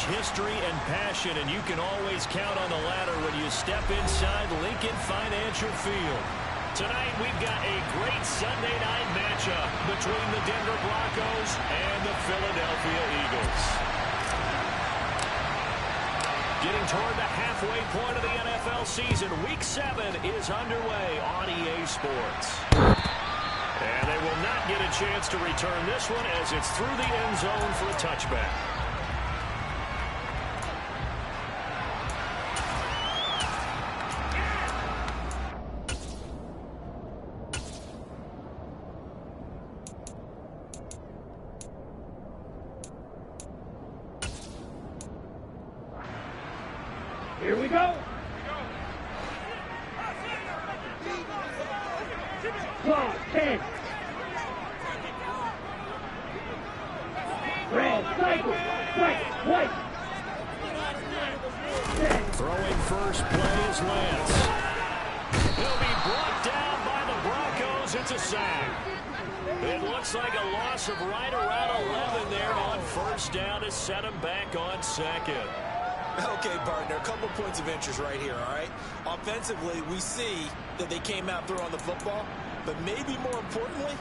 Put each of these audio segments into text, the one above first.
history and passion, and you can always count on the ladder when you step inside Lincoln Financial Field. Tonight, we've got a great Sunday night matchup between the Denver Broncos and the Philadelphia Eagles. Getting toward the halfway point of the NFL season, Week 7 is underway on EA Sports. And they will not get a chance to return this one as it's through the end zone for a touchback. Here we go. Clock 10. Red, cycle, white. Throwing first play is Lance. He'll be brought down by the Broncos. It's a sack. It looks like a loss of right around 11 there on first down to set him back on second. Okay, partner, a couple points of interest right here, all right? Offensively, we see that they came out throwing the football, but maybe more importantly,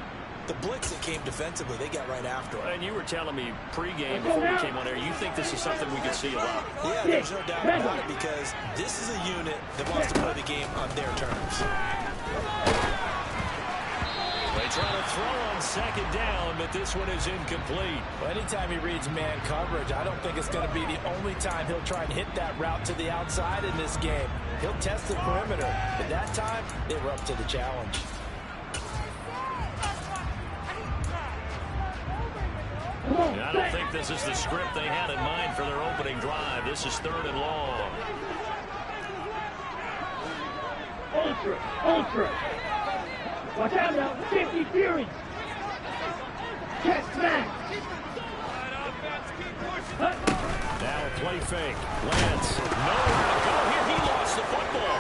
the blitz that came defensively, they got right after it. And you were telling me pregame before we came on air, you think this is something we could see a lot. Yeah, there's no doubt about it because this is a unit that wants to play the game on their terms. They try to throw on second down, but this one is incomplete. Well, anytime he reads man coverage, I don't think it's going to be the only time he'll try and hit that route to the outside in this game. He'll test the perimeter, but that time, they were up to the challenge. I don't think this is the script they had in mind for their opening drive. This is 3rd and long. Ultra. Watch out now, 50 Furies. Catch smack. Now a play fake. Lance, nowhere to go here. He lost the football.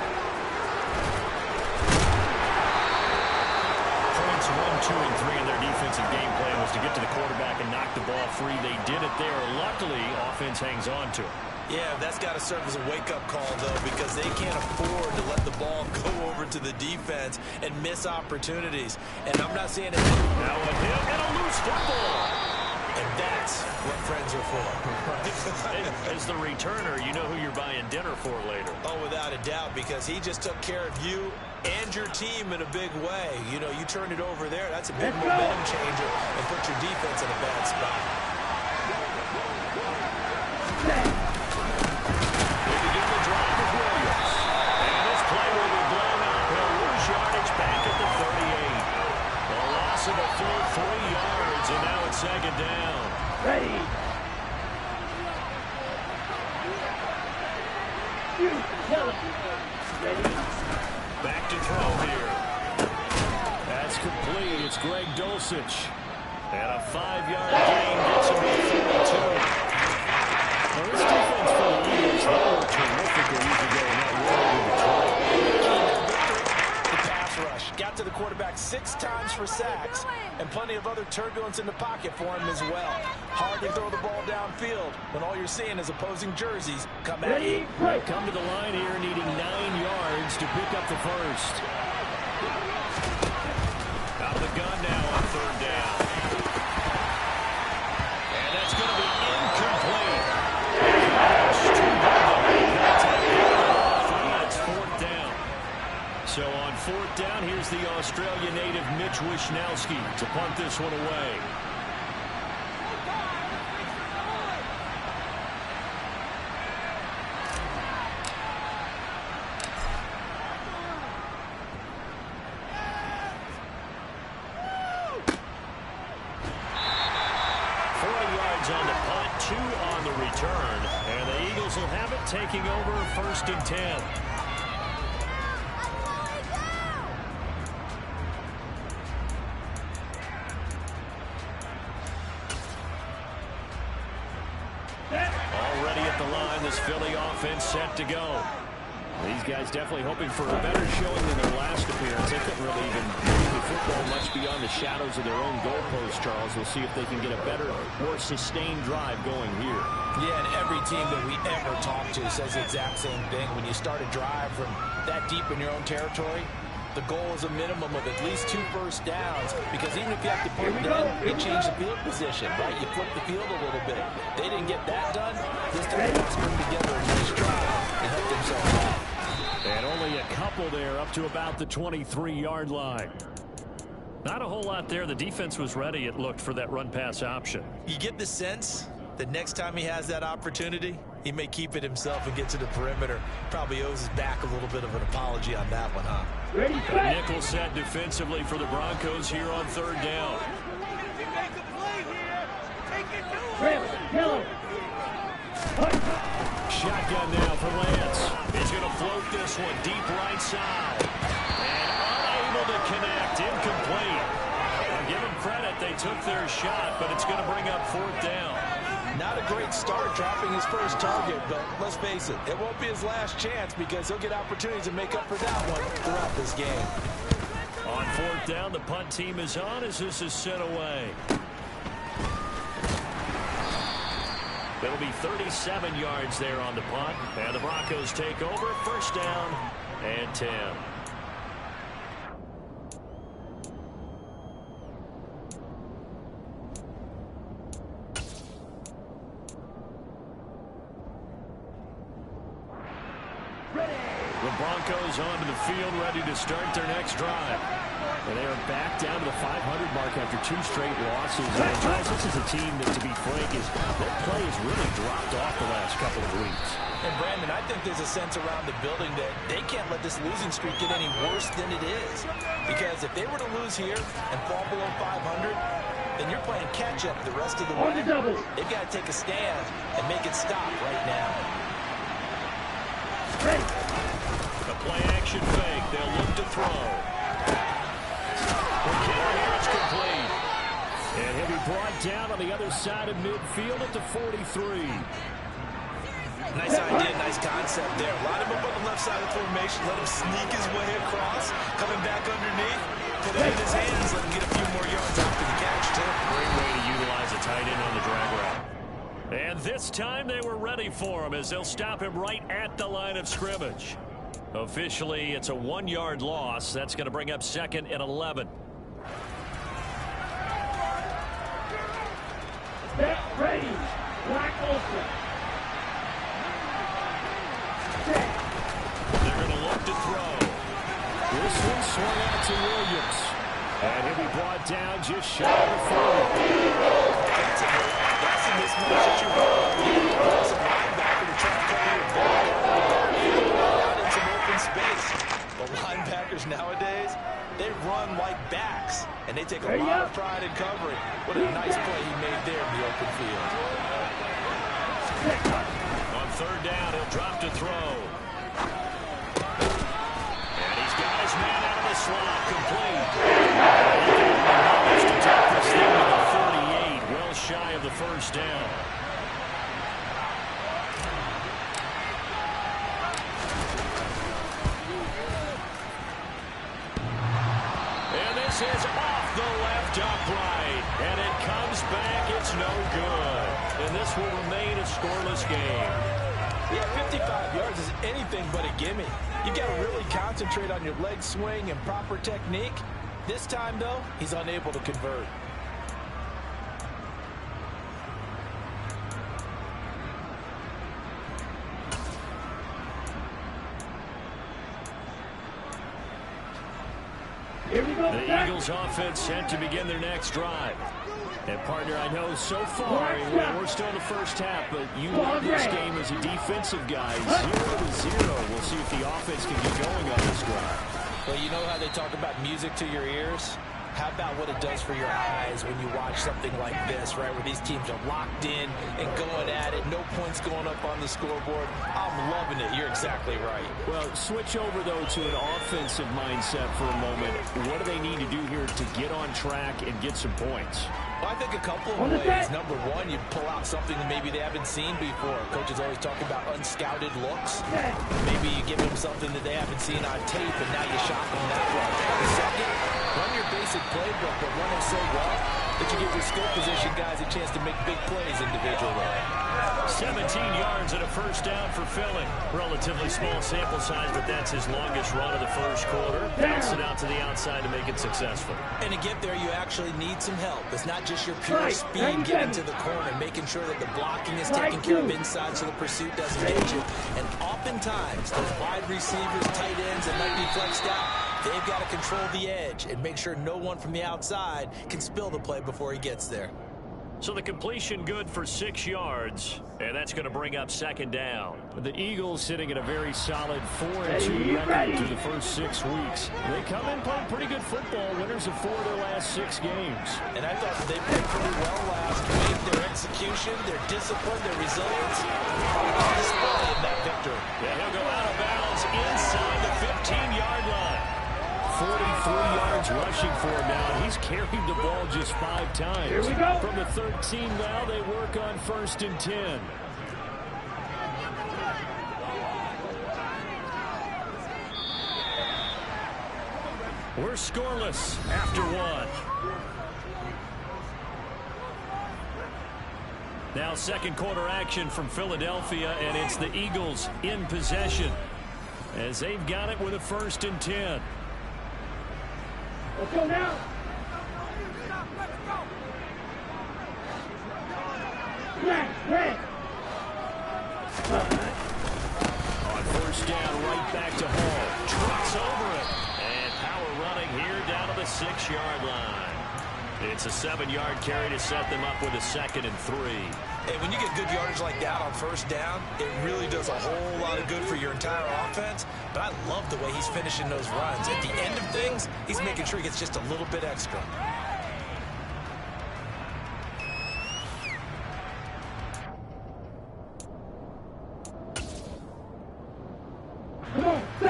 Points 1, 2, and 3 in their defensive game plan was to get to the quarterback and knock the ball free. They did it there. Luckily, offense hangs on to it. Yeah, that's got to serve as a wake-up call, though, because they can't afford to let the ball go over to the defense and miss opportunities. And I'm not seeing it. Now a hit and a loose football. And that's what friends are for. As the returner, you know who you're buying dinner for later. Oh, without a doubt, because he just took care of you and your team in a big way. You know, you turned it over there. That's a big momentum changer and put your defense in a bad spot. A full 3 yards, and now it's second down. Ready. Back to throw here. That's complete. It's Greg Dulcich. And a 5-yard gain gets him to 32. Now this defense for the Eagles, they were terrific a week ago in that war with Detroit. Got to the quarterback 6 times for sacks, and plenty of other turbulence in the pocket for him as well. Hard to throw the ball downfield when all you're seeing is opposing jerseys come at you. They come to the line here needing 9 yards to pick up the first. Out of the gun now on 3rd down. And that's going to be incomplete. That's 4th down. So on 4th down, here's the Australia native Mitch Wishnowsky to punt this one away. On the punt, 2 on the return, and the Eagles will have it taking over 1st and 10. Already at the line, this Philly offense set to go. These guys definitely hoping for a better showing than their last appearance. They couldn't really even move the football much beyond the shadows of their own goalpost, Charles. We'll see if they can get a better, more sustained drive going here. Yeah, and every team that we ever talk to says the exact same thing. When you start a drive from that deep in your own territory, the goal is a minimum of at least 2 first downs, because even if you have to put it in, you change the field position, right? You flip the field a little bit. They didn't get that done. This time they string together a nice drive and help themselves out. And only a couple there up to about the 23-yard line. Not a whole lot there. The defense was ready, it looked, for that run-pass option. You get the sense that next time he has that opportunity, he may keep it himself and get to the perimeter. Probably owes his back a little bit of an apology on that one, huh? Ready, Nickel set defensively for the Broncos here on 3rd down. Shotgun now for Lance. He's going to float this one deep right side. And unable to connect. Incomplete. I'll give them credit. They took their shot, but it's going to bring up 4th down. Not a great start dropping his first target, but let's face it, it won't be his last chance, because he'll get opportunities to make up for that one throughout this game. On 4th down, the punt team is on as this is sent away. It'll be 37 yards there on the punt. And the Broncos take over. 1st down and 10. The Broncos onto the field, ready to start their next drive. And they are back down to the 500 mark after 2 straight losses. And Charles, this is a team that, to be frank, their play has really dropped off the last couple of weeks. And Brandon, I think there's a sense around the building that they can't let this losing streak get any worse than it is. Because if they were to lose here and fall below 500, then you're playing catch-up the rest of the way. They've got to take a stand and make it stop right now. The play-action fake. They'll look to throw. It's complete. And he'll be brought down on the other side of midfield at the 43. Nice idea, nice concept there. Line him up on the left side of the formation. Let him sneak his way across. Coming back underneath. Put it in his hands. Let him get a few more yards after the catch, too. Great way to utilize a tight end on the drag route. And this time they were ready for him as they'll stop him right at the line of scrimmage. Officially, it's a 1-yard loss. That's going to bring up 2nd and 11. Set, ready. Black Olsen. They're going to look to throw. This one swung out to Williams. And he'll be brought down just shy of the 40. That's a mismatch that you want. That's a linebacker to try to cover your back. Out in some open space. The linebackers nowadays, they run like backs, and they take a lot of pride in covering. What a nice play he made there in the open field. On 3rd down, he'll drop to throw. And he's got his man out of the slot, complete. And to take this thing to the 48, well shy of the 1st down. And this is off the left upright. And it comes back. It's no good. And this will remain a scoreless game. Yeah, 55 yards is anything but a gimme. You've got to really concentrate on your leg swing and proper technique. This time, though, he's unable to convert. Here we go. The Eagles offense set to begin their next drive. And, partner, I know so far, we're still in the first half, but you love this game as a defensive guy. 0-0. We'll see if the offense can get going on this drive. Well, you know how they talk about music to your ears? How about what it does for your eyes when you watch something like this, right, where these teams are locked in and going at it, no points going up on the scoreboard? I'm loving it. You're exactly right. Well, switch over, though, to an offensive mindset for a moment. What do they need to do here to get on track and get some points? Well, I think a couple of On the ways. deck. Number one, you pull out something that maybe they haven't seen before. Coaches always talk about unscouted looks. Maybe you give them something that they haven't seen on tape, and now you shock them that way. The second, run your basic playbook, but run it so well that you give your skill position guys a chance to make big plays individually. 17 yards and a first down for Philly. Relatively small sample size, but that's his longest run of the first quarter. Bounce it out to the outside to make it successful. And to get there, you actually need some help. It's not just your pure speed getting to the corner, making sure that the blocking is taken care of inside so the pursuit doesn't get you. And oftentimes, those wide receivers, tight ends that might be flexed out, they've got to control the edge and make sure no one from the outside can spill the play before he gets there. So the completion good for 6 yards, and that's going to bring up second down. The Eagles sitting at a very solid 4-2 record through the first 6 weeks. They come in playing pretty good football, winners of 4 of their last 6 games. And I thought they played pretty well last week. Their execution, their discipline, their resilience, on display in that victory. Yeah, he'll go out of bounds inside the 15-yard line. 43 yards rushing for him now. He's carried the ball just 5 times. Here we go. From the 13 now, they work on 1st and 10. We're scoreless after 1. Now second quarter action from Philadelphia, and it's the Eagles in possession as they've got it with a 1st and 10. Let's go now. Red. On 1st down, right back to Hall. Trots over it. And power running here down to the 6-yard line. It's a 7-yard carry to set them up with a 2nd and 3. And when you get good yardage like that on 1st down, it really does a whole lot of good for your entire offense. But I love the way he's finishing those runs. At the end of things, he's making sure he gets just a little bit extra.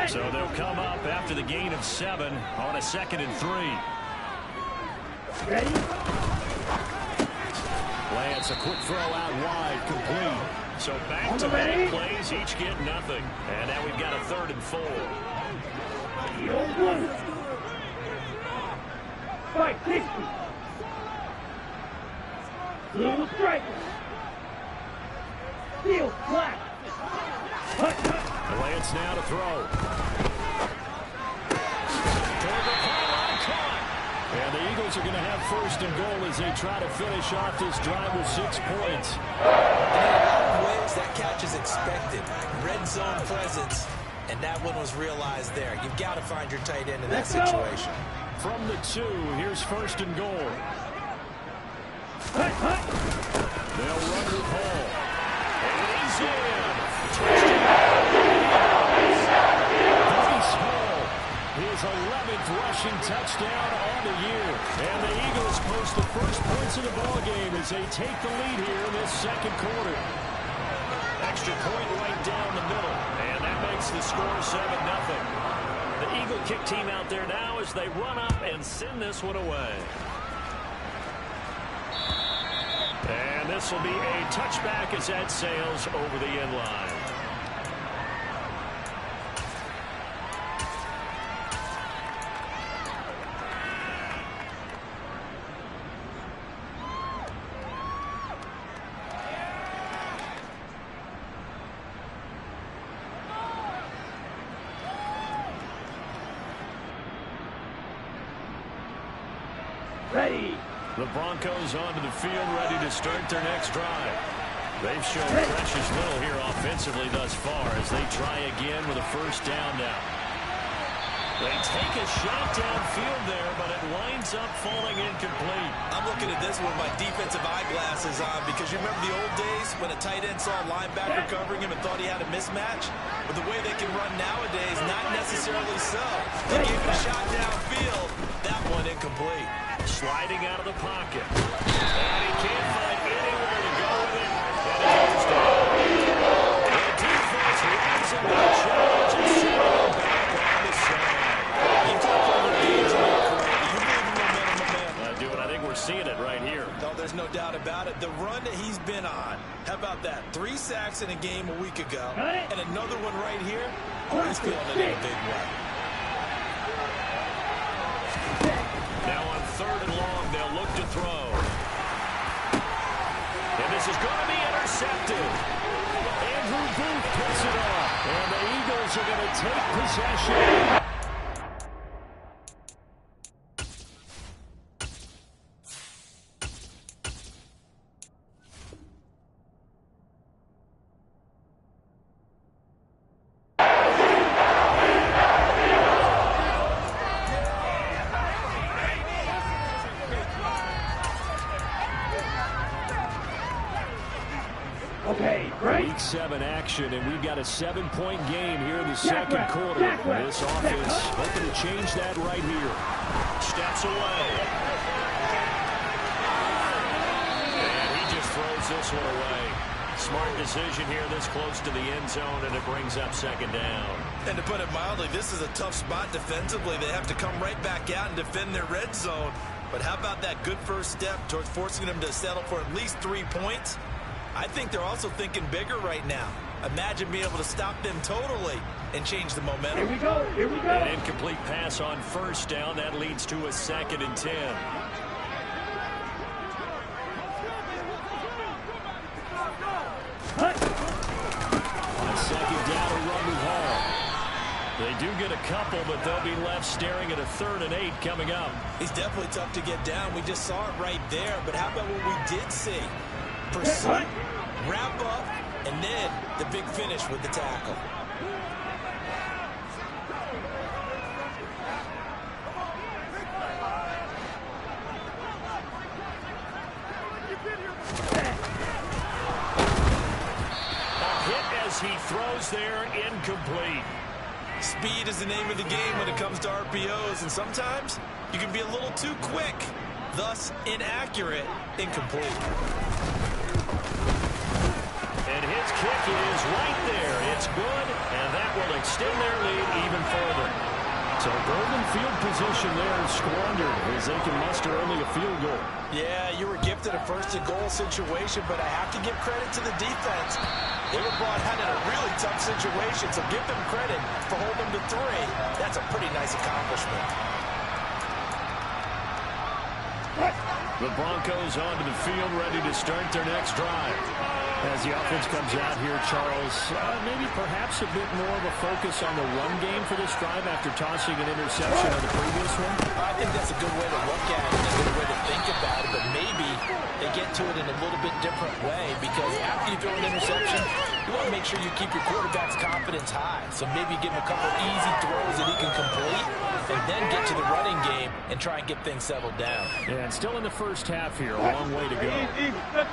So they'll come up after the gain of 7 on a 2nd and 3. Ready? Lance, a quick throw out wide, complete. So back-to-back plays, each get nothing. And now we've got a 3rd and 4. The old one. Fight 60. Little striker. Steel flat. Lance now to throw. And the Eagles are going to have 1st and goal as they try to finish off this drive with 6 points. And in a lot of ways, that catch is expected. Red zone presence, and that one was realized there. You've got to find your tight end in that situation. From the 2, here's 1st and goal. They'll run with Hall. And he's in. Bryce Hall, his 11th rushing touchdown on the year. And the Eagles post the first points of the ballgame as they take the lead here in this 2nd quarter. Extra point right down the middle. And that makes the score 7-0. The Eagle kick team out there now as they run up and send this one away. And this will be a touchback as that sails over the end line. Ready. The Broncos onto the field, ready to start their next drive. They've shown precious little here offensively thus far as they try again with a 1st down now. They take a shot downfield there, but it winds up falling incomplete. I'm looking at this with my defensive eyeglasses on because you remember the old days when a tight end saw a linebacker covering him and thought he had a mismatch? But the way they can run nowadays, not necessarily so. They gave it a shot downfield. That one incomplete. Sliding out of the pocket. And he can't find anywhere to go with it. And it goes down. The defense rising to the challenge and sending him back on the side. You talk about the games in your career. You believe in momentum, man. I do, and I think we're seeing it right here. Oh, sacks in a game a week ago, Got it. and another one right here. Oh, he's feeling it in a big way. Now on 3rd and long, they'll look to throw. And this is going to be intercepted. Andrew Booth picks it off. And the Eagles are going to take possession. Okay, break. Week 7 action, and we've got a 7-point game here in the second quarter. This offense hoping to change that right here. Steps away. And he just throws this one away. Smart decision here this close to the end zone, and it brings up 2nd down. And to put it mildly, this is a tough spot defensively. They have to come right back out and defend their red zone. But how about that good first step towards forcing them to settle for at least 3 points? I think they're also thinking bigger right now. Imagine being able to stop them totally and change the momentum. Here we go. Here we go. An incomplete pass on 1st down. That leads to a 2nd and 10. Hut. On 2nd down, a run with Hall. They do get a couple, but they'll be left staring at a 3rd and 8 coming up. He's definitely tough to get down. We just saw it right there. But how about what we did see? Pursuit, wrap up, and then the big finish with the tackle. A hit as he throws there, incomplete. Speed is the name of the game when it comes to RPOs, and sometimes you can be a little too quick, thus inaccurate, incomplete. And his kick is right there. It's good, and that will extend their lead even further. So golden field position there squandered as they can muster only a field goal. Yeah, you were gifted a first-and-goal situation, but I have to give credit to the defense. They were brought out in a really tough situation, so give them credit for holding them to 3. That's a pretty nice accomplishment. The Broncos onto the field, ready to start their next drive. As the offense comes out here, Charles, maybe perhaps a bit more of a focus on the run game for this drive after tossing an interception on the previous one? I think that's a good way to look at it, a good way to think about it, but maybe they get to it in a little bit different way because after you throw an interception, you want to make sure you keep your quarterback's confidence high. So maybe give him a couple easy throws that he can complete and then get to the running game and try and get things settled down. And still in the first half here, a long way to go.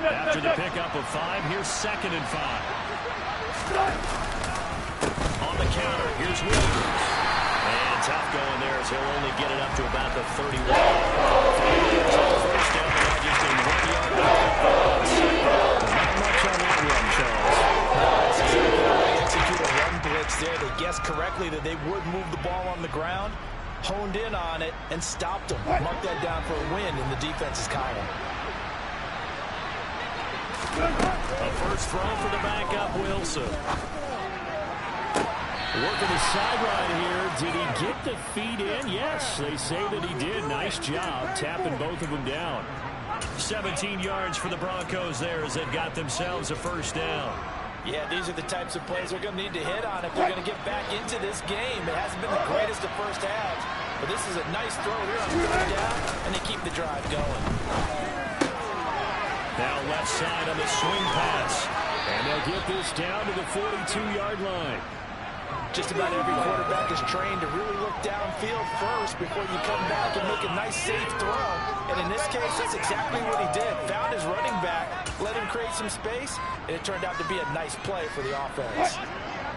After the pickup of 5, here's 2nd and 5. On the counter, here's Williams. And tough going there as he'll only get it up to about the 31. First down, now just a 1-yard line. Not much on that one, Charles. They execute a run blitz there. They guessed correctly that they would move the ball on the ground, honed in on it, and stopped them. Mark that down for a win in the defense's column. A first throw for the backup, Wilson. Working the sideline here. Did he get the feet in? Yes, they say that he did. Nice job tapping both of them down. 17 yards for the Broncos there as they've got themselves a first down. Yeah, these are the types of plays they're going to need to hit on if they're going to get back into this game. It hasn't been the greatest of first halves, but this is a nice throw here on 3rd down, and they keep the drive going. Now left side on the swing pass. And they'll get this down to the 42-yard line. Just about every quarterback is trained to really look downfield first before you come back and make a nice, safe throw. And in this case, that's exactly what he did. Found his running back, let him create some space, and it turned out to be a nice play for the offense.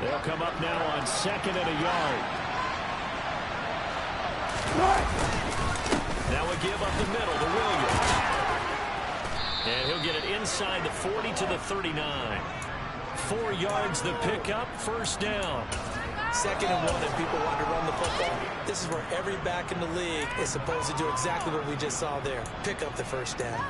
They'll come up now on 2nd and a yard. Now a give up the middle to Williams. And he'll get it inside the 40 to the 39. 4 yards the pickup, first down. 2nd and 1, and people want to run the football. This is where every back in the league is supposed to do exactly what we just saw there. Pick up the first down.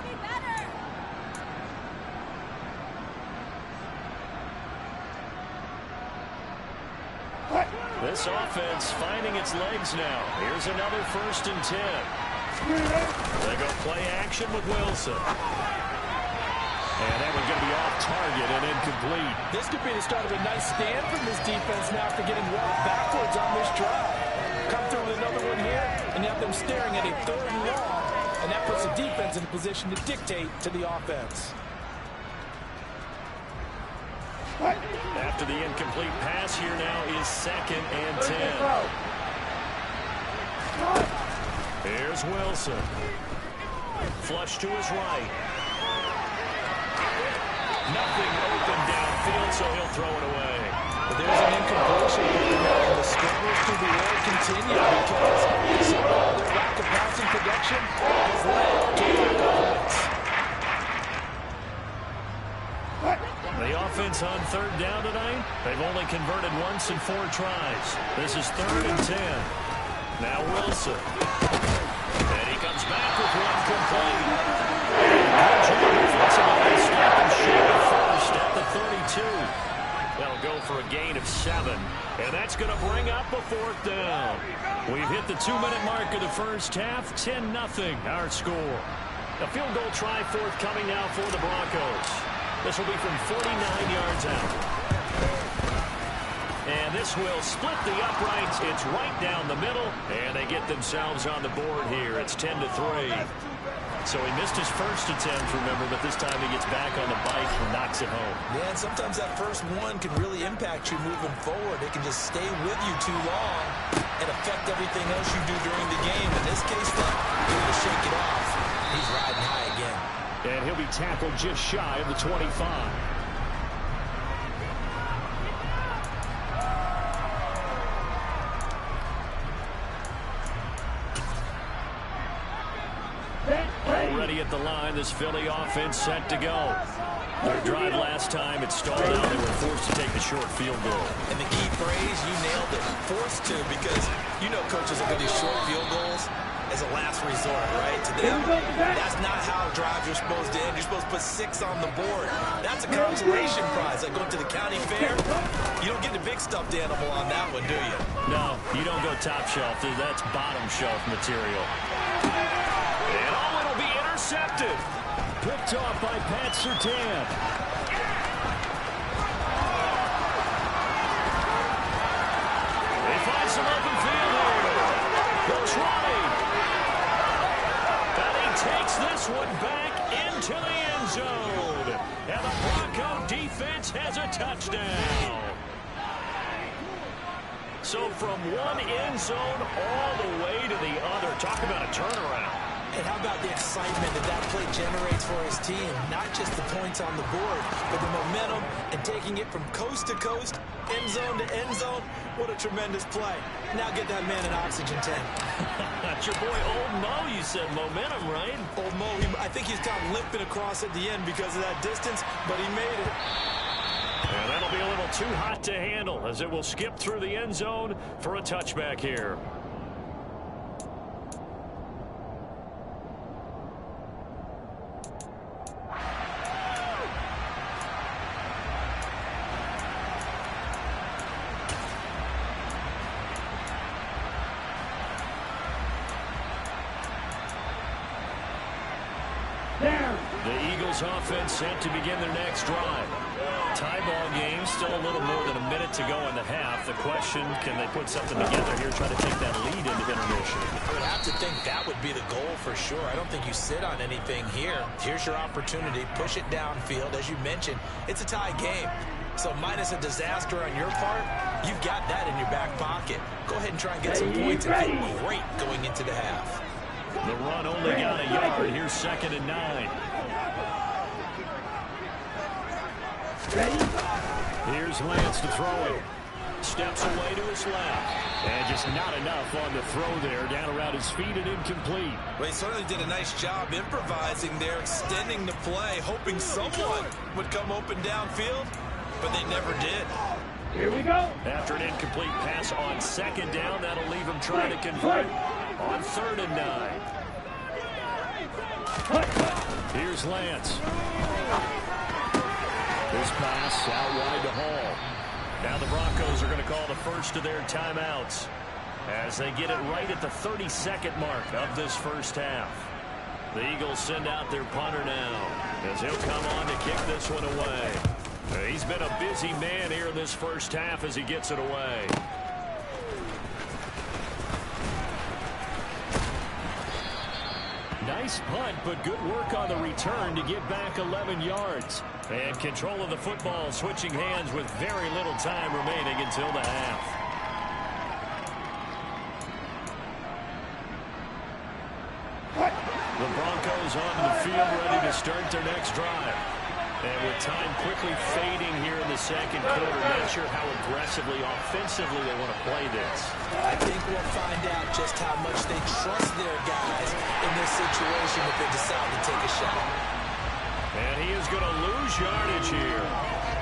this offense finding its legs now. Here's another 1st and 10. They go play action with Wilson. And that one's going to be off target and incomplete. This could be the start of a nice stand from this defense now after getting well backwards on this drive. Come through with another one here, and you have them staring at a 3rd and long. And that puts the defense in a position to dictate to the offense. After the incomplete pass, here now is 2nd and 10. Here's Wilson. Flush to his right. Nothing open downfield, so he'll throw it away. But there's an incompletion. The struggles through the air continue because somehow their lack of passing production has led to lack of points. The offense on 3rd down tonight, they've only converted once in 4 tries. This is 3rd and 10. Now Wilson. And he comes back with one complete. Good job defensively to stop him short of 1st at the 32. They'll go for a gain of 7. And that's going to bring up a 4th down. We've hit the 2-minute mark of the 1st half. 10-0 our score. A field goal try forthcoming now for the Broncos. This will be from 49 yards out. And this will split the uprights. It's right down the middle. And they get themselves on the board here. It's 10-3. So he missed his 1st attempt, remember, but this time he gets back on the bike and knocks it home. Yeah, and sometimes that first one can really impact you moving forward. It can just stay with you too long and affect everything else you do during the game. In this case, though, able to shake it off. He's riding high again. And he'll be tackled just shy of the 25. Already at the line, this Philly offense set to go. Their drive last time, it stalled out. They were forced to take the short field goal. And the key phrase, you nailed it, forced to, because you know coaches look at these short field goals as a last resort, right? To them, that's not how drives are supposed to end. You're supposed to put 6 on the board. That's a consolation prize. Like going to the county fair, you don't get the big stuffed animal on that one, do you? No, you don't go top shelf. That's bottom shelf material. And it'll be intercepted. Picked off by Pat Surtain. They find some open field here. Looks right. And he takes this one back into the end zone. And the Bronco defense has a touchdown. So from one end zone all the way to the other. Talk about a turnaround. And how about the excitement that play generates for his team? Not just the points on the board, but the momentum and taking it from coast to coast, end zone to end zone. What a tremendous play. Now get that man an oxygen tank. That's your boy Old Mo, you said. Momentum, right? Old Mo, I think he's kind of limping across at the end because of that distance, but he made it. And that'll be a little too hot to handle as it will skip through the end zone for a touchback here. The Eagles offense set to begin their next drive. Tie ball game, still a little more than a minute to go in the half. The question, can they put something together here, try to take that lead into intermission? I would have to think that would be the goal for sure. I don't think you sit on anything here. Here's your opportunity. Push it downfield. As you mentioned, it's a tie game. So minus a disaster on your part, you've got that in your back pocket. Go ahead and try and get some points and feel great going into the half. The run only got a yard. Here's 2nd and 9. Here's Lance to throw it. Steps away to his left. And just not enough on the throw there. Down around his feet and incomplete. Well, he certainly did a nice job improvising there, extending the play, hoping someone would come open downfield, but they never did. Here we go. After an incomplete pass on 2nd down, that'll leave him trying to convert on 3rd and 9. Here's Lance. This pass out wide to Hall. Now the Broncos Broncos are going to call the first of their timeouts as they get it right at the 32nd mark of this first half. The Eagles send out their punter now as he'll come on to kick this one away. He's been a busy man here in this first half as he gets it away. Nice punt, but good work on the return to get back 11 yards. And control of the football switching hands with very little time remaining until the half. The Broncos onto the field ready to start their next drive. And with time quickly fading here in the second quarter, not sure how aggressively, offensively they want to play this. I think we'll find out just how much they trust their guys in this situation if they decide to take a shot. And he is going to lose yardage here.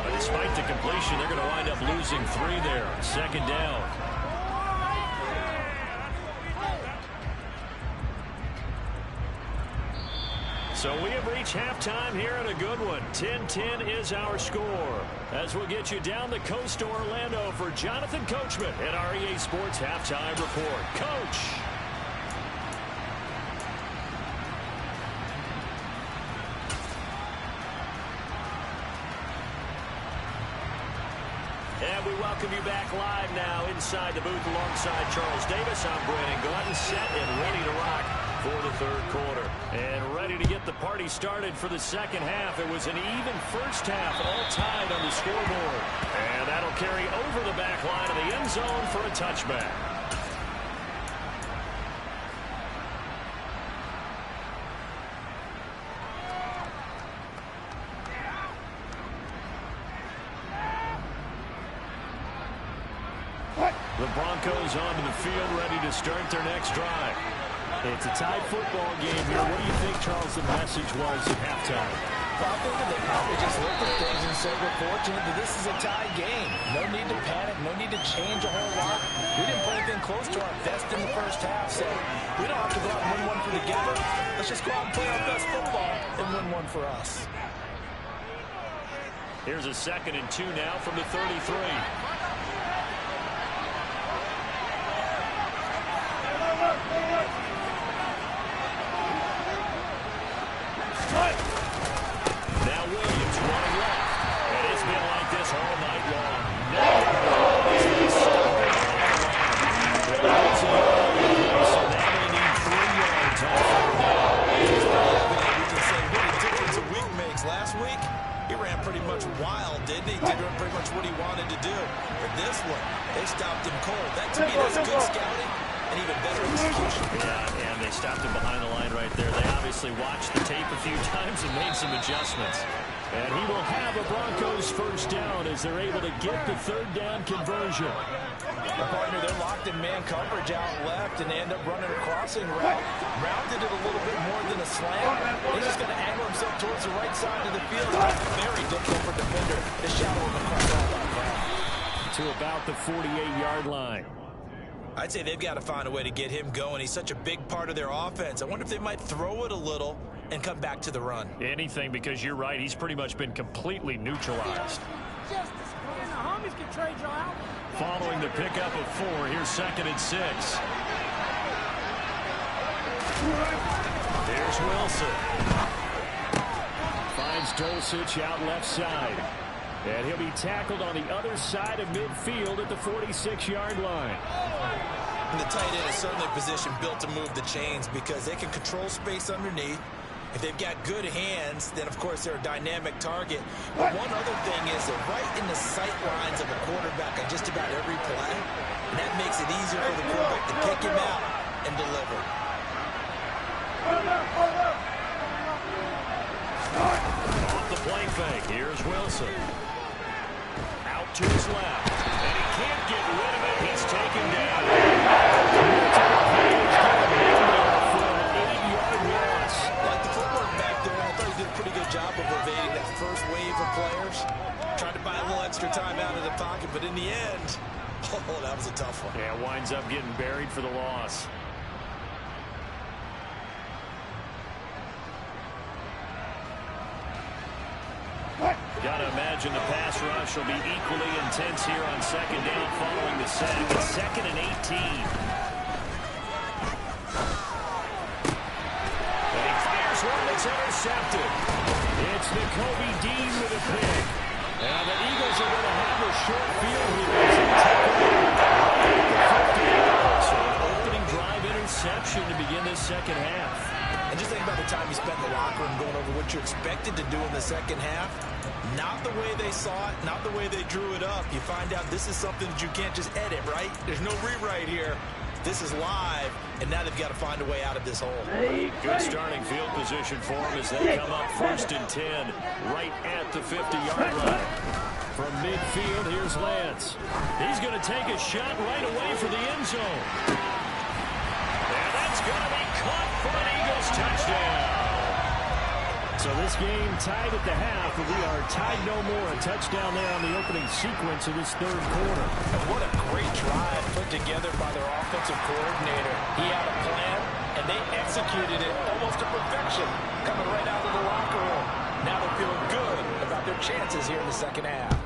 But despite the completion, they're going to wind up losing 3 there. Second down. So we have reached halftime here in a good one. 10-10 is our score. As we'll get you down the coast to Orlando for Jonathan Coachman at our EA Sports Halftime Report. Coach. And we welcome you back live now inside the booth alongside Charles Davis. I'm Brandon Gaudin, set and ready to rock for the third quarter. And ready to get the party started for the second half. It was an even first half, all tied on the scoreboard. And that'll carry over the back line of the end zone for a touchback. The Broncos onto the field ready to start their next drive. It's a tied football game here. What do you think, Charles, the message was at halftime? Well, I think that they probably just looked at things and said, we're fortunate that this is a tie game. No need to panic, no need to change a whole lot. We didn't play anything close to our best in the first half, so we don't have to go out and win one for the giver. Let's just go out and play our best football and win one for us. Here's a 2nd and 2 now from the 33. Now Williams running left. And it's been like this all night long. Now they stop it. So now they need 3 yards on 4th down. We can say what a difference a week makes. Last week, he ran pretty much wild, didn't he? Did pretty much what he wanted to do. But this one, they stopped him cold. That, to me, that's good scouting and even better execution. Yeah, and they stopped him behind the line right there. They obviously watched the tape a few times and made some adjustments. And he will have a Broncos first down as they're able to get the 3rd down conversion. Partner, they're locked in man coverage out left, and they end up running a crossing route. Rounded it a little bit more than a slant. He's just going to angle himself towards the right side of the field. Very difficult for defender to shadow him across all that ground. To about the 48-yard line. I'd say they've got to find a way to get him going. He's such a big part of their offense. I wonder if they might throw it a little and come back to the run. Anything, because you're right. He's pretty much been completely neutralized. Following the pickup of 4, here's 2nd and 6. There's Wilson. Finds Dulcich out left side. And he'll be tackled on the other side of midfield at the 46-yard line. And the tight end is certainly a position built to move the chains because they can control space underneath. If they've got good hands, then, of course, they're a dynamic target. But one other thing is they're right in the sight lines of a quarterback on just about every play. And that makes it easier for the quarterback to pick him out and deliver. Off the play fake. Here's Wilson. Out to his left. And he can't get rid of it. He's taken down. Like the footwork back there, I thought he did a pretty good job of evading that first wave of players. Tried to buy a little extra time out of the pocket, but in the end, oh, that was a tough one. Yeah, winds up getting buried for the loss. Got to imagine the pass rush rush will be equally intense here on second down following the sack. It's 2nd and 18. And he fires one that's intercepted. It's Nakobe Dean with a pick. And the Eagles are going to have a short field here as they take over. So an opening drive interception to begin this second half. And just think about the time you spent in the locker room going over what you expected to do in the second half. Not the way they saw it, not the way they drew it up. You find out this is something that you can't just edit, right? There's no rewrite here. This is live, and now they've got to find a way out of this hole. Good starting field position for them as they come up 1st and 10, right at the 50-yard line. From midfield, here's Lance. He's going to take a shot right away for the end zone. And that's going to be caught for an Eagles touchdown. So this game tied at the half, but we are tied no more. A touchdown there on the opening sequence of this third quarter. And what a great drive put together by their offensive coordinator. He had a plan, and they executed it almost to perfection, coming right out of the locker room. Now they're feeling good about their chances here in the second half.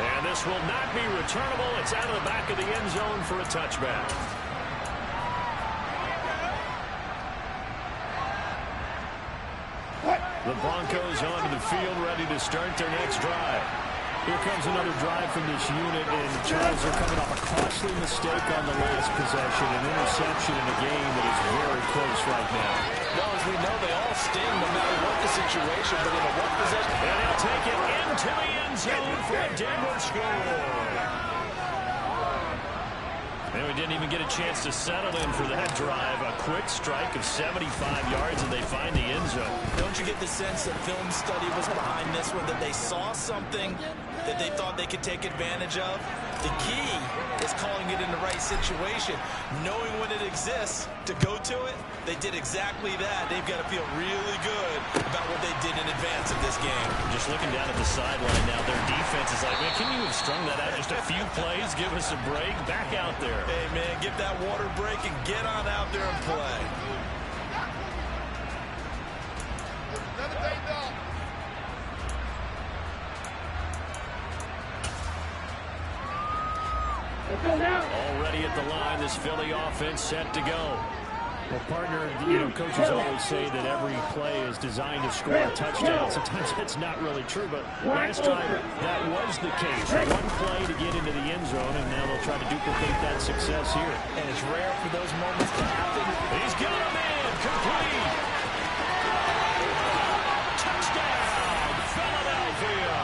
And this will not be returnable. It's out of the back of the end zone for a touchback. The Broncos onto the field, ready to start their next drive. Here comes another drive from this unit, and Charles are coming off a costly mistake on the last possession, an interception in a game that is very close right now. Well, as we know, they all sting no matter what the situation, but in a one possession. And he'll take it into the end zone for a Denver score. And we didn't even get a chance to settle in for that drive. A quick strike of 75 yards, and they find the end zone. Don't you get the sense that film study was behind this one, that they saw something that they thought they could take advantage of? The key is calling it in the right situation, knowing when it exists to go to it. They did exactly that. They've got to feel really good about what they did in advance of this game. Just looking down at the sideline now, their defense is like, man, can you have strung that out just a few plays? Give us a break. Back out there. Hey, man, get that water break and get on out there and play. Already at the line, this Philly offense set to go. Well, partner, coaches always say that every play is designed to score a touchdown. Sometimes that's not really true, but last time that was the case. One play to get into the end zone, and now they'll try to duplicate that success here. And it's rare for those moments to happen. He's got him in, complete. Touchdown, Philadelphia.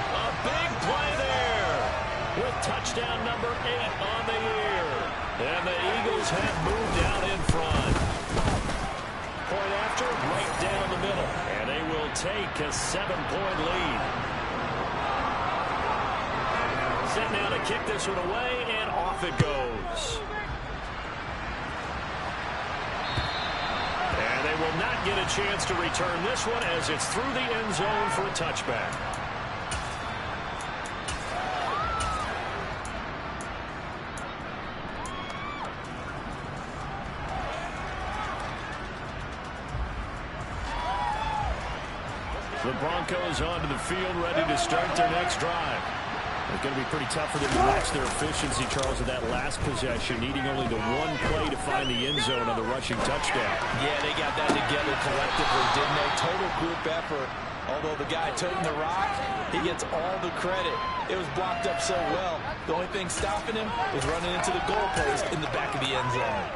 A big play there with touchdown number 8 on the year. And the Eagles have moved out in front. Point after, right down the middle. And they will take a 7-point lead. Set now to kick this one away, and off it goes. And they will not get a chance to return this one as it's through the end zone for a touchback. The Broncos onto the field, ready to start their next drive. It's going to be pretty tough for them to match their efficiency, Charles, of that last possession, needing only the one play to find the end zone on the rushing touchdown. Yeah, they got that together collectively, didn't they? Total group effort. Although the guy toting the rock, he gets all the credit. It was blocked up so well. The only thing stopping him was running into the goalpost in the back of the end zone.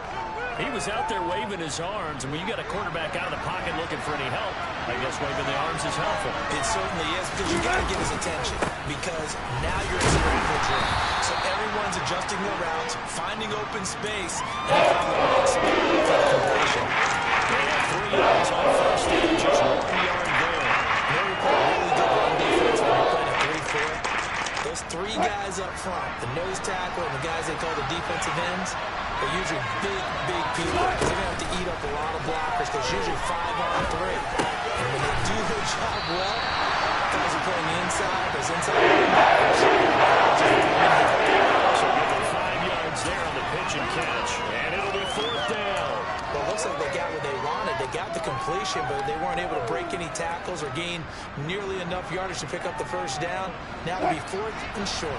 He was out there waving his arms, and when you got a quarterback out of the pocket looking for any help, I guess waving the arms is helpful. It certainly is, because you got to get his attention, because now you're in scramble drill. So everyone's adjusting their routes, finding open space, and found the right spot for the completion. They have 3 yards on first down, just 1 yard there. They play really good run defense when you're playing a 3-4. Those 3 guys up front, the nose tackle and the guys they call the defensive ends, they're usually big people, because they're going to have to eat up a lot of blockers, because usually 5-on-3. And when they do their job well, guys are playing inside, those inside linebackers. So give them 5 yards there on the pitch and catch, and it'll be 4th down. Well, it looks like they got what they wanted. They They got the completion, but they weren't able to break any tackles or gain nearly enough yardage to pick up the first down. Now it'll be 4th and short.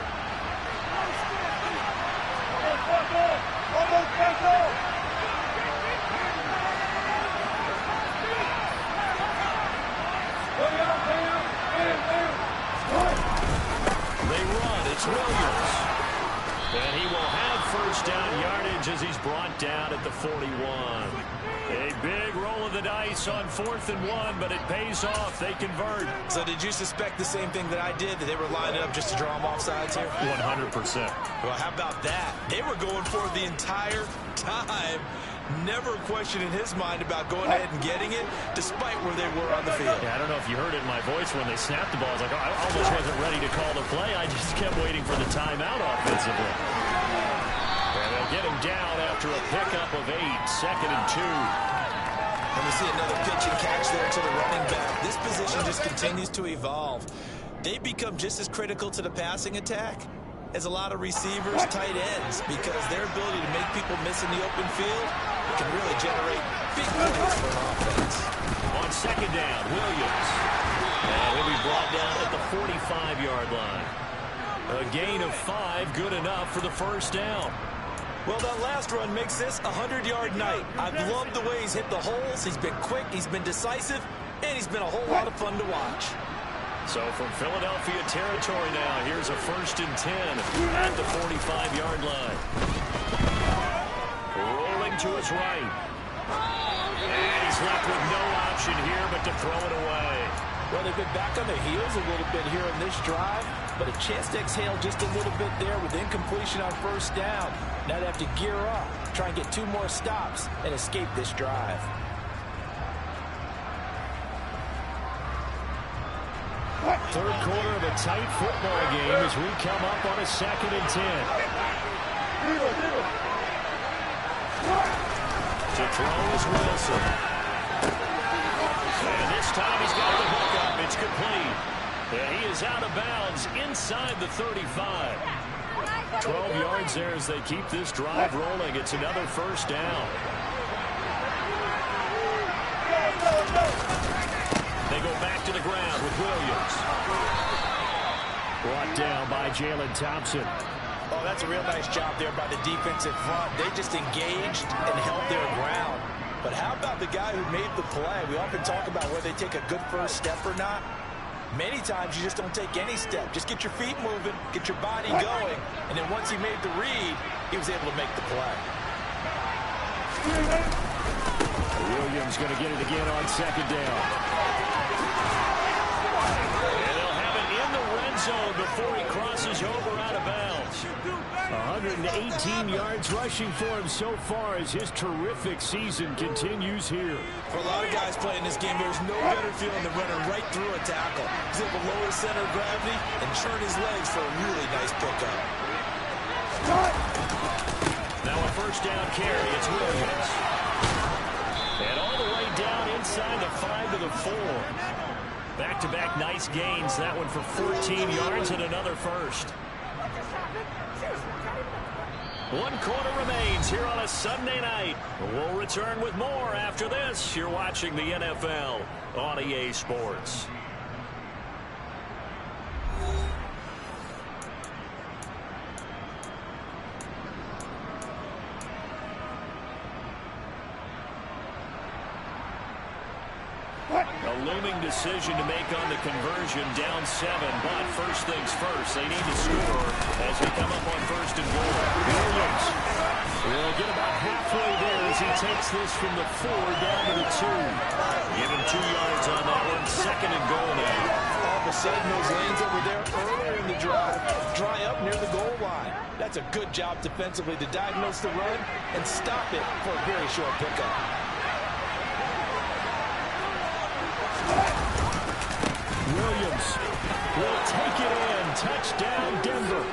They run. It's Williams. And he will have first down yardage as he's brought down at the 41. A big roll of the dice on 4th and 1, but it pays off. They convert. So did you suspect the same thing that I did, that they were lining up just to draw them off sides here? 100%. Well, how about that? They were going for it the entire time. Never a question in his mind about going ahead and getting it, despite where they were on the field. Yeah, I don't know if you heard it in my voice when they snapped the ball. I was like, oh, I almost wasn't ready to call the play. I just kept waiting for the timeout offensively. And they'll get him down after a pickup of 8, 2nd and 2. And we see another pitch and catch there to the running back. This position just continues to evolve. They become just as critical to the passing attack as a lot of receivers, tight ends, because their ability to make people miss in the open field can really generate big plays for an offense. On 2nd down, Williams. And he'll be brought down at the 45-yard line. A gain of 5, good enough for the first down. Well, that last run makes this a 100-yard night. I've loved the way he's hit the holes. He's been quick, he's been decisive, and he's been a whole lot of fun to watch. So from Philadelphia territory now, here's a 1st and 10 at the 45-yard line. Rolling to his right. And he's left with no option here but to throw it away. Well, they've been back on their heels a little bit here in this drive, but a chance to exhale just a little bit there with incompletion on first down. Now they have to gear up, try and get 2 more stops, and escape this drive. Third quarter of a tight football game as we come up on a 2nd and 10. To throw is Wilson. And this time he's got the hook up. It's complete. And he is out of bounds inside the 35. 12 yards there as they keep this drive rolling. It's another first down. They go back to the ground with Williams. Brought down by Jalen Thompson. Oh, that's a real nice job there by the defensive front. They just engaged and held their ground. But how about the guy who made the play? We often talk about whether they take a good first step or not. Many times you just don't take any step. Just get your feet moving, get your body going, and then once he made the read, he was able to make the play. Williams going to get it again on 2nd down. And they'll have it in the red zone before he crosses over out of bounds. 118 yards rushing for him so far as his terrific season continues here. For a lot of guys playing this game, there's no better feeling than running right through a tackle. He's able to lower his center of gravity and churn his legs for a really nice pickup. Now a first down carry. It's Williams. And all the way down inside the 5 to the 4. Back-to-back nice gains. That one for 14 yards and another first. 1 quarter remains here on a Sunday night. We'll return with more after this. You're watching the NFL on EA Sports. A looming decision to make on the conversion, down 7, but first things first, they need to score as we come up on 1st and goal. Williams will get about halfway there as he takes this from the 4 down to the 2. Give him 2 yards on that one, 2nd and goal now. All of a sudden, those lanes over there earlier in the drive dry up near the goal line. That's a good job defensively to diagnose the run and stop it for a very short pickup. Williams will take it in. Touchdown, Denver.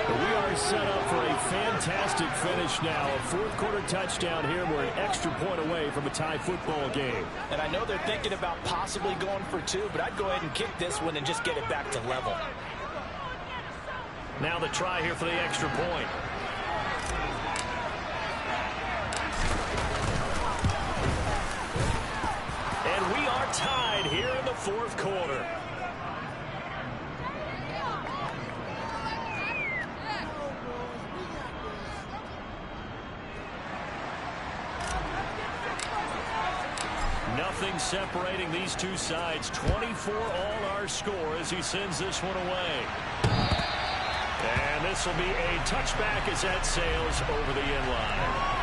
We are set up for a fantastic finish now. A 4th quarter touchdown here. We're an extra point away from a tie football game. And I know they're thinking about possibly going for 2, but I'd go ahead and kick this one and just get it back to level. Now the try here for the extra point. are tied here in the fourth quarter. Nothing separating these two sides. 24 all our score as he sends this one away. And this will be a touchback as that sails over the end line.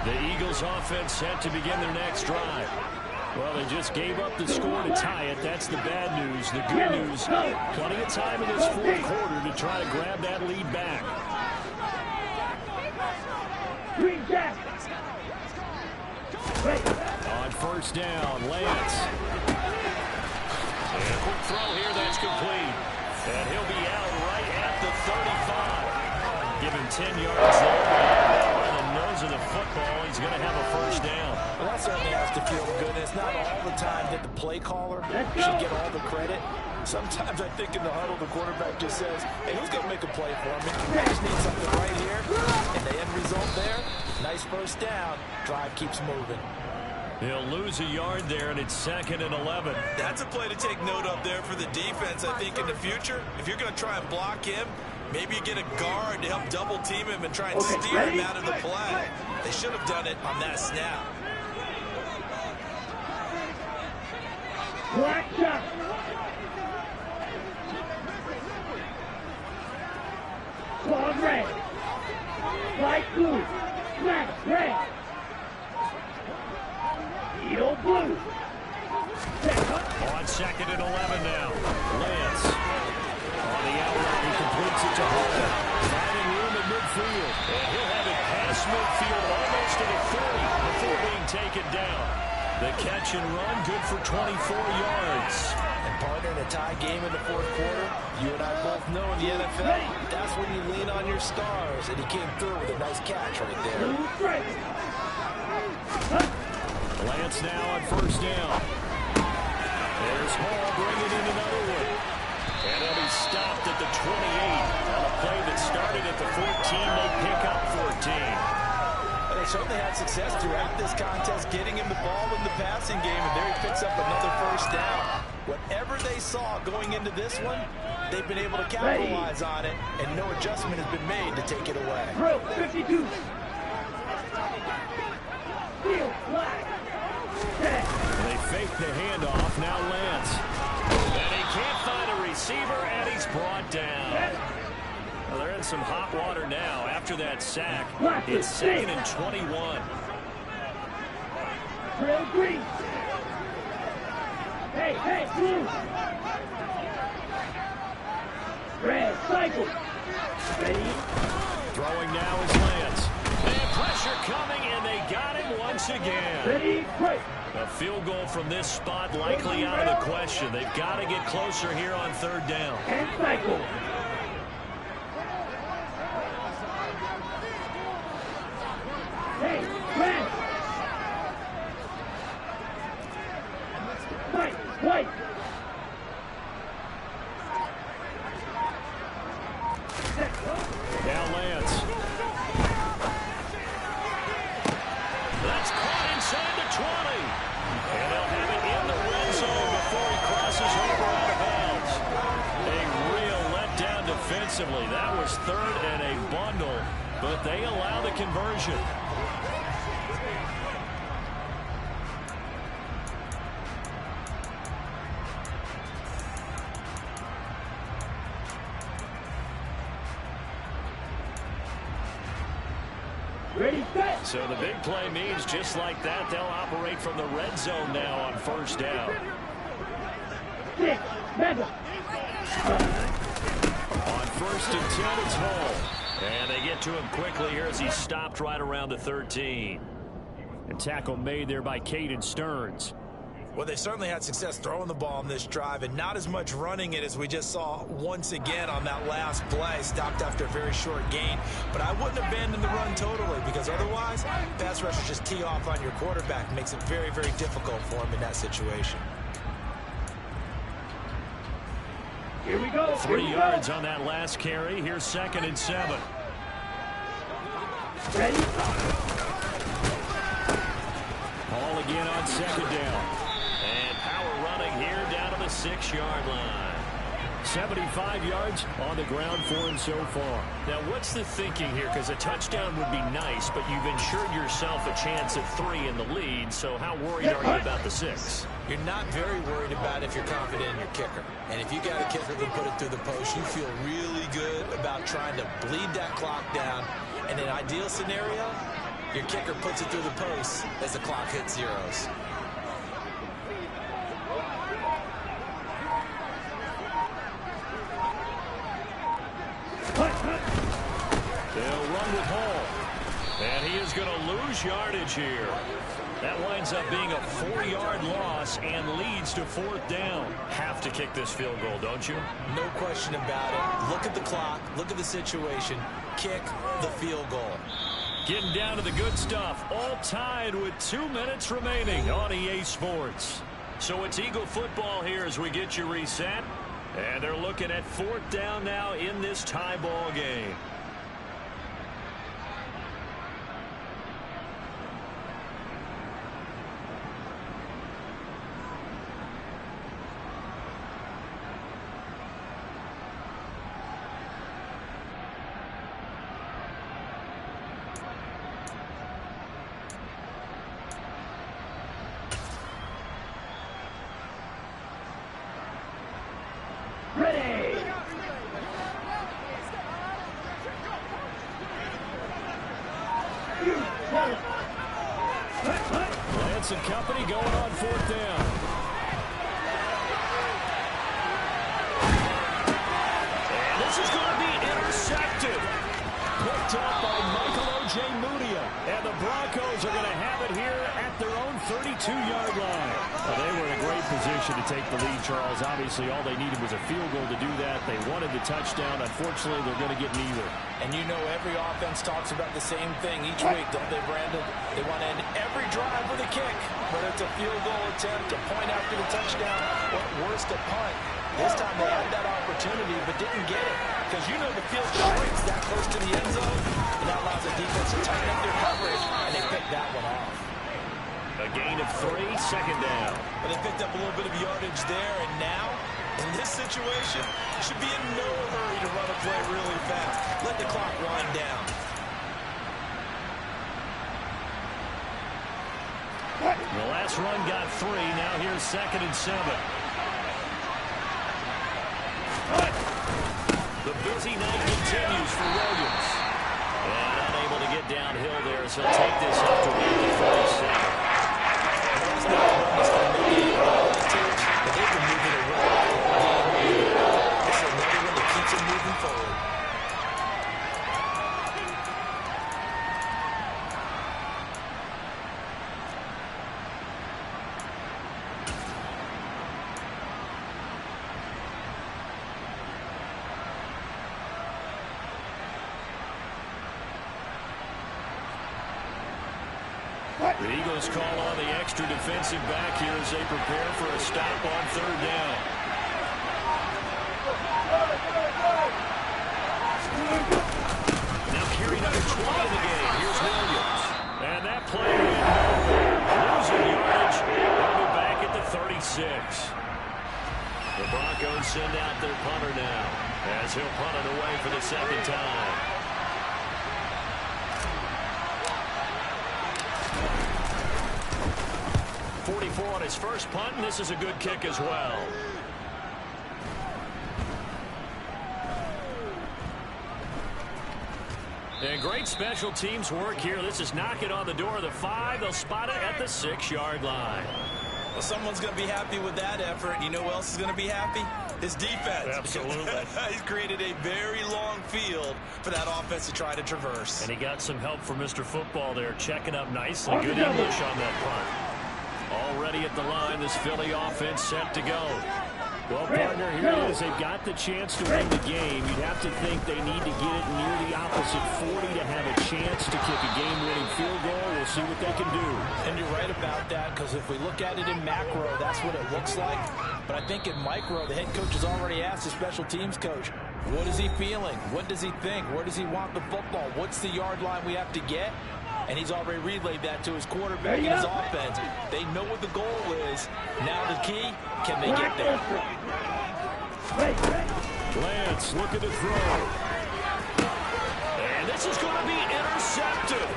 The Eagles offense set to begin their next drive. Well, they just gave up the score to tie it. That's the bad news. The good news, plenty of time in this fourth quarter to try to grab that lead back. On first down, Lance. And a quick throw here, that's complete. And he'll be out right at the 35. Give him 10 yards there. Of the football, he's going to have a first down. Well, that certainly has to feel good. It's not all the time that the play caller should get all the credit. Sometimes I think in the huddle, the quarterback just says, hey, who's going to make a play for me? I just need something right here. And the end result there, nice first down. Drive keeps moving. He'll lose a yard there, and it's 2nd and 11. That's a play to take note of there for the defense, I think, in the future. If you're going to try and block him, maybe you get a guard to help double-team him and try and steer him out of the play. They should have done it on that snap. Black shot. Claw red. Light blue. Black red. Eel blue. On 2nd and 11 now. Lance. On the outline, he completes it to Hall. Finding room in midfield. And he'll have it past midfield almost to the 30 before being taken down. The catch and run, good for 24 yards. And partner, in a tie game in the fourth quarter, you and I both know in the NFL, that's when you lean on your stars. And he came through with a nice catch right there. Lance now on first down. There's Hall bringing in another one. And he'll be stopped at the 28 on a play that started at the 14. They pick up 14. They certainly had success throughout this contest, getting him the ball in the passing game, and there he picks up another first down. Whatever they saw going into this one, they've been able to capitalize on it, and no adjustment has been made to take it away. 52. Field flag. They fake the handoff. Now Lance. And he can't find a receiver, and he's brought down. Well, they're in some hot water now after that sack. It's 2nd and 21. Trail green. Hey, blue. Red, cycle. Ready? Throwing now is Lance. And pressure coming, and they got him once again. Ready, break. A field goal from this spot likely out of the question. They've got to get closer here on 3rd down. And cycle. Hey, red. White. Now Lance. That's caught inside the 20. And they'll have it in the red zone before he crosses over out of bounds. A real letdown defensively. That was 3rd and a bundle, but they allow the conversion. Ready, set. So the big play means just like that, they'll operate from the red zone now on first down. 6, mega. On 1st and 10, it's Hall. And they get to him quickly here as he's stopped right around the 13. And tackle made there by Caden Stearns. Well, they certainly had success throwing the ball on this drive and not as much running it as we just saw once again on that last play. Stopped after a very short gain. But I wouldn't abandon the run totally because otherwise, pass rushers just tee off on your quarterback and makes it very, very difficult for him in that situation. Here we go. 3 yards on that last carry. Here's 2nd and 7. Ready? Ball again on 2nd down. And power running here down to the 6-yard line. 75 yards on the ground for him so far. Now, what's the thinking here? Because a touchdown would be nice, but you've ensured yourself a chance at 3 in the lead, so how worried are you about the 6? You're not very worried about it if you're confident in your kicker. And if you got a kicker who put it through the post, you feel really good about trying to bleed that clock down. In an ideal scenario, your kicker puts it through the post as the clock hits zeros. They'll run with Hall. And he is going to lose yardage here. That winds up being a 4-yard loss and leads to 4th down. Have to kick this field goal, don't you? No question about it. Look at the clock. Look at the situation. Kick the field goal. Getting down to the good stuff. All tied with 2 minutes remaining on EA Sports. So it's Eagle football here as we get you reset. And they're looking at 4th down now in this tie ball game. Ready. Lance and company going on 4th down. And this is going to be intercepted. Picked up by Michael Ojemudia. And the Broncos are going to have it here at their own 32-yard line. Well, they were in a great position to take the lead, Charles. Obviously, all they needed was a field goal to do that. They wanted the touchdown. Unfortunately, they're going to get neither. And you know every offense talks about the same thing each week, don't they, Brandon? They want to end every drive with a kick, whether it's a field goal attempt, a point after the touchdown, or worse, a punt. This time they had that opportunity but didn't get it because you know the field shrinks that close to the end zone, and that allows the defense to tighten up their coverage, and they picked that one off. A gain of 3, 2nd down. But they picked up a little bit of yardage there, and now, in this situation, you should be in no hurry to run a play really fast. Let the clock wind down. The last run got 3. Now here's 2nd and 7. The busy night continues for Williams. And unable to get downhill there, so he'll take this up to about the 47. But they've been moving away. This is another one that keeps them moving forward. The Eagles call on the extra defensive back here as they prepare for a stop on 3rd down. Now carry number 20 in the game. Here's Williams. And that play went nowhere. Losing yardage. They'll be back at the 36. The Broncos send out their punter now as he'll punt it away for the 2nd time. 44 on his first punt, and this is a good kick as well. And great special teams work here. This is knocking on the door of the 5. They'll spot it at the 6-yard line. Well, someone's going to be happy with that effort. You know who else is going to be happy? His defense. Absolutely. He's created a very long field for that offense to try to traverse. And he got some help from Mr. Football there, checking up nicely. Good English on that punt. Already at the line, this Philly offense set to go. Well, partner, here it is. They've got the chance to win the game. You'd have to think they need to get it near the opposite 40 to have a chance to kick a game-winning field goal. We'll see what they can do. And you're right about that, because if we look at it in macro, that's what it looks like. But I think in micro, the head coach has already asked the special teams coach, what is he feeling? What does he think? Where does he want the football? What's the yard line we have to get? And he's already relayed that to his quarterback and his offense. They know what the goal is. Now the key, can they get there? Lance looking to throw. And this is going to be intercepted.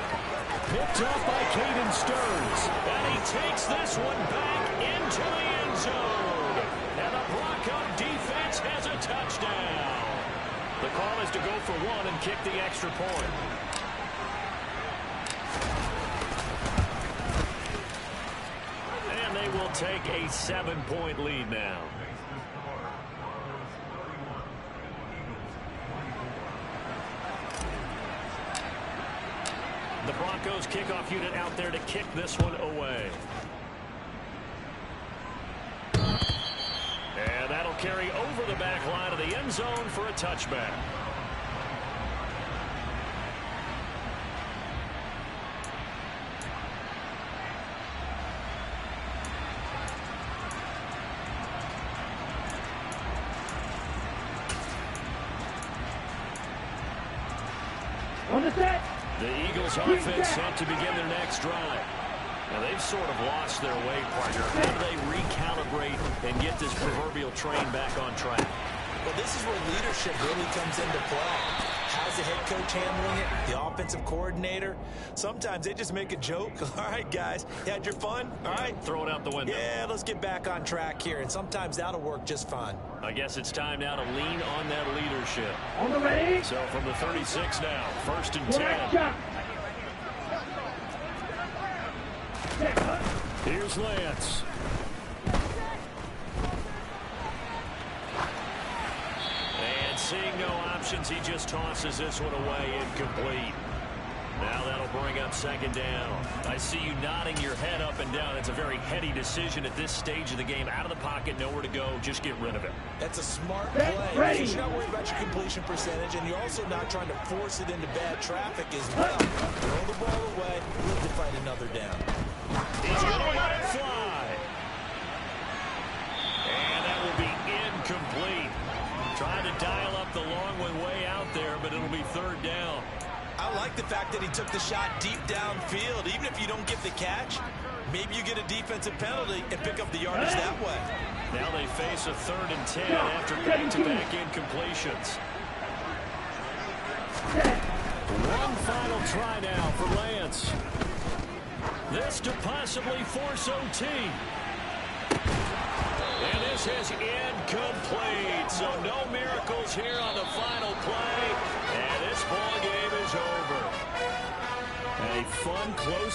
Picked up by Caden Stearns. And he takes this one back into the end zone. And the Bronco defense has a touchdown. The call is to go for one and kick the extra point. And they will take a 7-point lead now. The Broncos kickoff unit out there to kick this one away. And that'll carry over the back line of the end zone for a touchback. On the set. The Eagles offense set to begin their next drive. Now they've sort of lost their way, partner. How do they recalibrate and get this proverbial train back on track? Well, this is where leadership really comes into play. How's the head coach handling it? The offensive coordinator? Sometimes they just make a joke. All right, guys, you had your fun? All right. Throw it out the window. Yeah, let's get back on track here. And sometimes that'll work just fine. I guess it's time now to lean on that leadership. On the ready. So from the 36 now, 1st and Black 10. shot. Here's Lance. And seeing no options, he just tosses this one away, incomplete. Now that'll bring up 2nd down. I see you nodding your head up and down. It's a very heady decision at this stage of the game. Out of the pocket, nowhere to go. Just get rid of it. That's a smart play. Because you're not worried about your completion percentage, and you're also not trying to force it into bad traffic as well. Throw the ball away, live to fight another down. He's going to let it fly. And that will be incomplete. Trying to dial up the long one way out there, but it'll be 3rd down. I like the fact that he took the shot deep downfield. Even if you don't get the catch, maybe you get a defensive penalty and pick up the yardage that way. Now they face a 3rd and 10 after back-to-back incompletions. One final try now for Lance. This to possibly force OT. And this is incomplete. So no miracles here on the final play. And this ball game is over. A fun, close